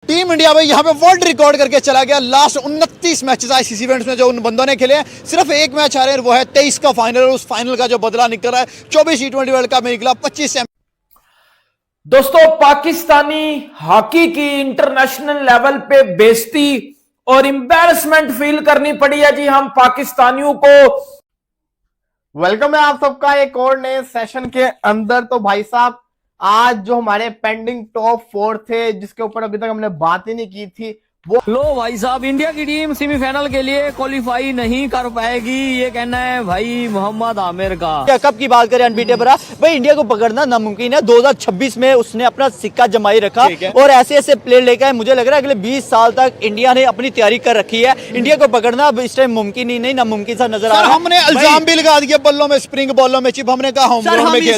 Team India भाई यहाँ पे वर्ल्ड रिकॉर्ड करके चला गया। लास्ट 29 मैचेस आईसीसी इवेंट्स में जो उन बंदों ने खेले हैं, सिर्फ एक मैच हारे हैं, वो है 23 का फाइनल। और उस फाइनल का जो बदला निकल रहा है 24 T20 वर्ल्ड कप में निकला 25 से। दोस्तों, पाकिस्तानी हॉकी की इंटरनेशनल लेवल पे बेइज्जती और एम्बैरेसमेंट फील करनी पड़ी है जी हम पाकिस्तानियों को। वेलकम है आप सबका एक और नए सेशन के अंदर। तो भाई साहब, आज जो हमारे पेंडिंग टॉप 4 थे, जिसके ऊपर अभी तक हमने बात ही नहीं की थी, वो लो भाई साहब, इंडिया की टीम सेमीफाइनल के लिए क्वालिफाई नहीं कर पाएगी, ये कहना है भाई मोहम्मद आमिर का। कप की बात करें अनबीटेबल भाई, इंडिया को पकड़ना नामुमकिन है। 2026 में उसने अपना सिक्का जमाई रखा और ऐसे ऐसे प्लेयर लेकर आए। मुझे लग रहा है अगले 20 साल तक इंडिया ने अपनी तैयारी कर रखी है। इंडिया को पकड़ना अब इस टाइम मुमकिन ही नहीं, नामुमकिन सा नजर आ रहा है। हमने इल्जाम भी लगा दिया बल्लों में, स्प्रिंग बॉलों में चिप। हमने कहा हम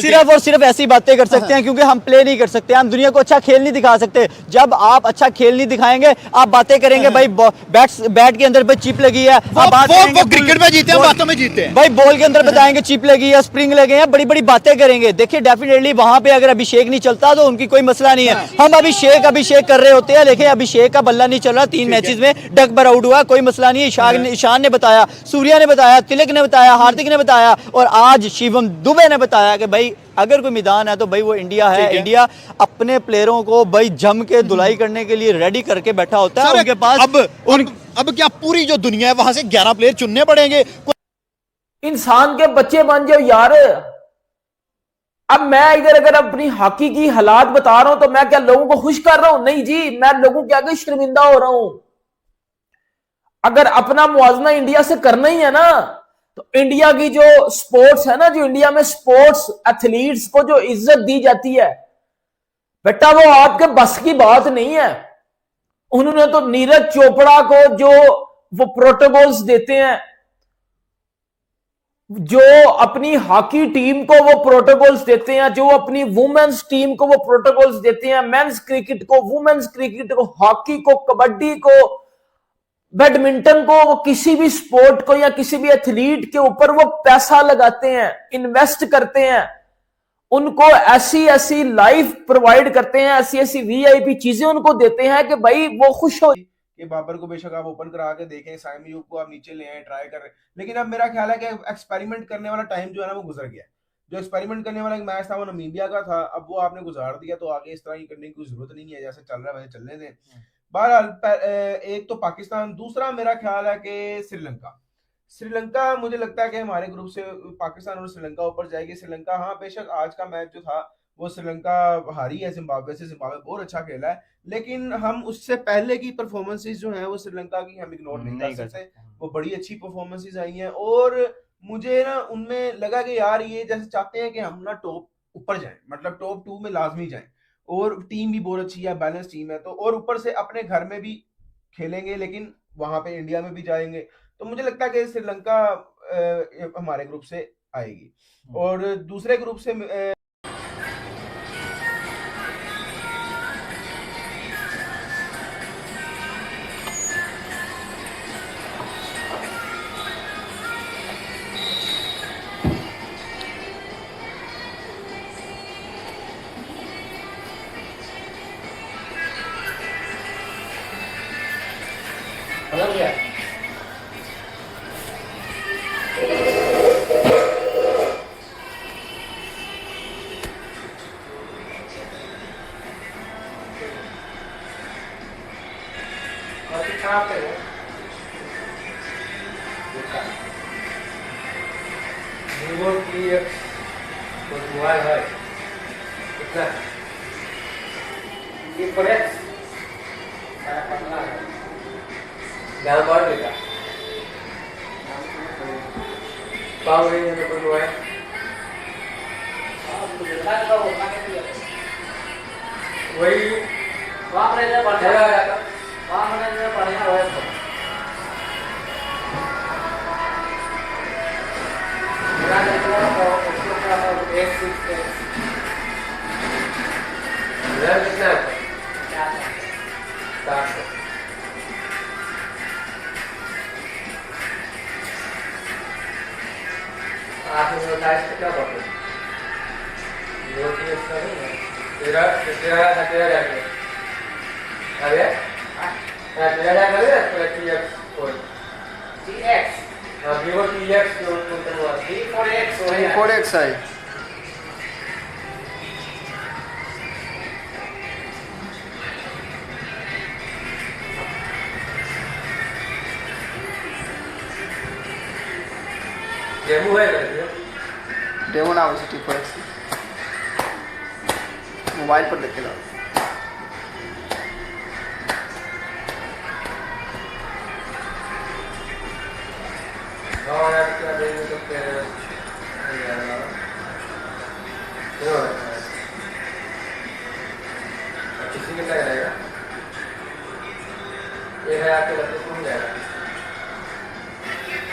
सिर्फ और सिर्फ ऐसी बातें कर सकते हैं क्योंकि हम प्ले नहीं कर सकते, हम दुनिया को अच्छा खेल नहीं दिखा सकते। जब आप अच्छा खेल नहीं दिखाएंगे, आप बातें करेंगे भाई बैट के अंदर पे चिप लगी है। वो क्रिकेट में जीते हैं, बातों में जीते हैं। भाई बॉल के अंदर बताएंगे चिप लगी है, स्प्रिंग लगे हैं, बड़ी बड़ी बातें करेंगे। देखिए डेफिनेटली वहां पे अगर अभिषेक नहीं चलता तो उनकी कोई मसला नहीं है। हम अभिषेक कर रहे होते हैं, लेकिन अभिषेक का बल्ला नहीं चल रहा। 3 मैचेस में डक बर आउट हुआ, कोई मसला नहीं है। ईशान ने बताया, सूर्या ने बताया, तिलक ने बताया, हार्दिक ने बताया और आज शिवम दुबे ने बताया कि भाई अगर कोई मैदान है तो भाई वो इंडिया है। इंडिया अपने प्लेयरों को भाई जम के धुलाई करने के लिए रेडी करके बैठा होता है। उनके पास अब क्या पूरी जो दुनिया है वहां से 11 प्लेयर चुनने पड़ेंगे। इंसान के बच्चे बन जाओ यार। अब मैं इधर अगर अपनी हॉकी की हालात बता रहा हूं तो मैं क्या लोगों को खुश कर रहा हूं? नहीं जी, मैं लोगों के आगे शर्मिंदा हो रहा हूं। अगर अपना मुआवजा इंडिया से करना ही है ना, तो इंडिया की जो स्पोर्ट्स है ना, जो इंडिया में स्पोर्ट्स एथलीट्स को जो इज्जत दी जाती है बेटा, वो आपके बस की बात नहीं है। उन्होंने तो नीरज चोपड़ा को जो वो प्रोटोकॉल्स देते हैं, जो अपनी हॉकी टीम को वो प्रोटोकॉल्स देते हैं, जो अपनी वुमेन्स टीम को वो प्रोटोकॉल्स देते हैं, मेंस क्रिकेट को, वुमेन्स क्रिकेट को, हॉकी को, कबड्डी को, बैडमिंटन को, वो किसी भी स्पोर्ट को या किसी भी एथलीट के ऊपर वो पैसा लगाते हैं, इन्वेस्ट करते हैं, उनको ऐसी ऐसी लाइफ प्रोवाइड करते हैं, ऐसी ऐसी वीआईपी चीजें उनको देते हैं कि भाई वो खुश हो। कि बाबर को बेशक आप ओपन करा के देखें, साइम यूब को आप नीचे ले आए, ट्राई कर रहे, लेकिन अब मेरा ख्याल है कि एक्सपेरिमेंट करने वाला टाइम जो है ना वो गुजर गया। जो एक्सपेरिमेंट करने वाला एक मैच था वो नामीबिया का था, अब वो आपने गुजार दिया, तो आगे इस तरह की करने की कोई जरूरत नहीं है। जैसे चल रहा है वैसे चलने दें। बहरहाल एक तो पाकिस्तान, दूसरा मेरा ख्याल है कि श्रीलंका मुझे लगता है कि हमारे ग्रुप से पाकिस्तान और श्रीलंका ऊपर जाएगी। श्रीलंका, हाँ बेशक आज का मैच जो था वो श्रीलंका हारी है जिम्बाब्वे से। जिम्बाब्वे बहुत अच्छा खेला है, लेकिन हम उससे पहले की परफॉर्मेंसेस जो है वो श्रीलंका की हम इग्नोर नहीं कर सकते। वो बड़ी अच्छी परफॉर्मेंसेस आई हैं और मुझे ना उनमें लगा कि यार ये जैसे चाहते हैं कि हम ना टॉप ऊपर जाएं, मतलब टॉप 2 में लाजमी जाएं। और टीम भी बहुत अच्छी है, बैलेंस टीम है, तो और ऊपर से अपने घर में भी खेलेंगे, लेकिन वहां पे इंडिया में भी जाएंगे। तो मुझे लगता है कि श्रीलंका हमारे ग्रुप से आएगी। और दूसरे ग्रुप से अरे क्या कर रहे हैं TX four TX Vivo TX four x है डेमो है क्या डेमो नाम है फोर एक्स मोबाइल पर देख के लाओ हाँ यार क्या देंगे तो फिर किसी कितना रहेगा 1000 के बच्चे कौन जाएगा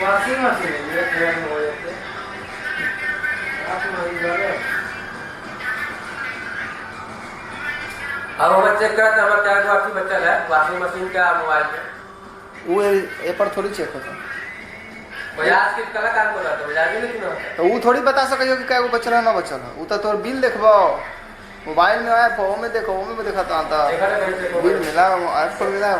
वाशिंग मशीन है ये ट्रेन हो जाते आप अब हम चेक करते हैं हमारा क्या जो आपकी बच्चा है वाशिंग मशीन क्या मोबाइल पे वो ये पर थोड़ी चेक होता बजाज के कला काम कर रहा था बजाज में क्यों ना तो वो थोड़ी बता सके कि क्या वो बचल है ना बचल है वो तो तोर बिल देखबो मोबाइल में ऐप वो में देखो वो में दिखाता आता बिल मिला ऐप पर मिला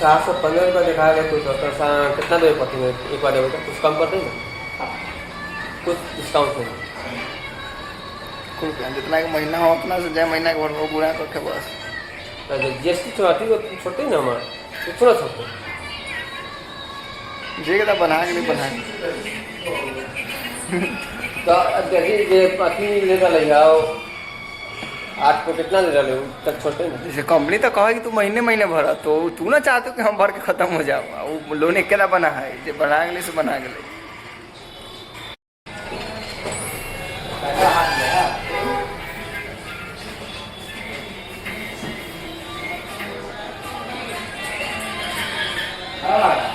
₹715 का दिखाया गया कुछ और कितना देर पड़ती है एक बार देगा कुछ कम कर देंगे कुछ डिस्काउंट नहीं कुल जितना का महीना हो उतना से जाए महीना के भर वो पूरा करके बस GST छोटी छोटी ना हमारा तो थोड़ा छोटे जे के बना के नहीं बना तो अब देखिए ये अति लेगा ले जाओ 8 को कितना दे रहे हो तक छोटे ना जैसे कंपनी तो कहे कि तू महीने महीने भरा तो तू ना चाहते कि हम भर के खत्म हो जाओ वो लोन अकेला बना है जे बना के से बना के हाँ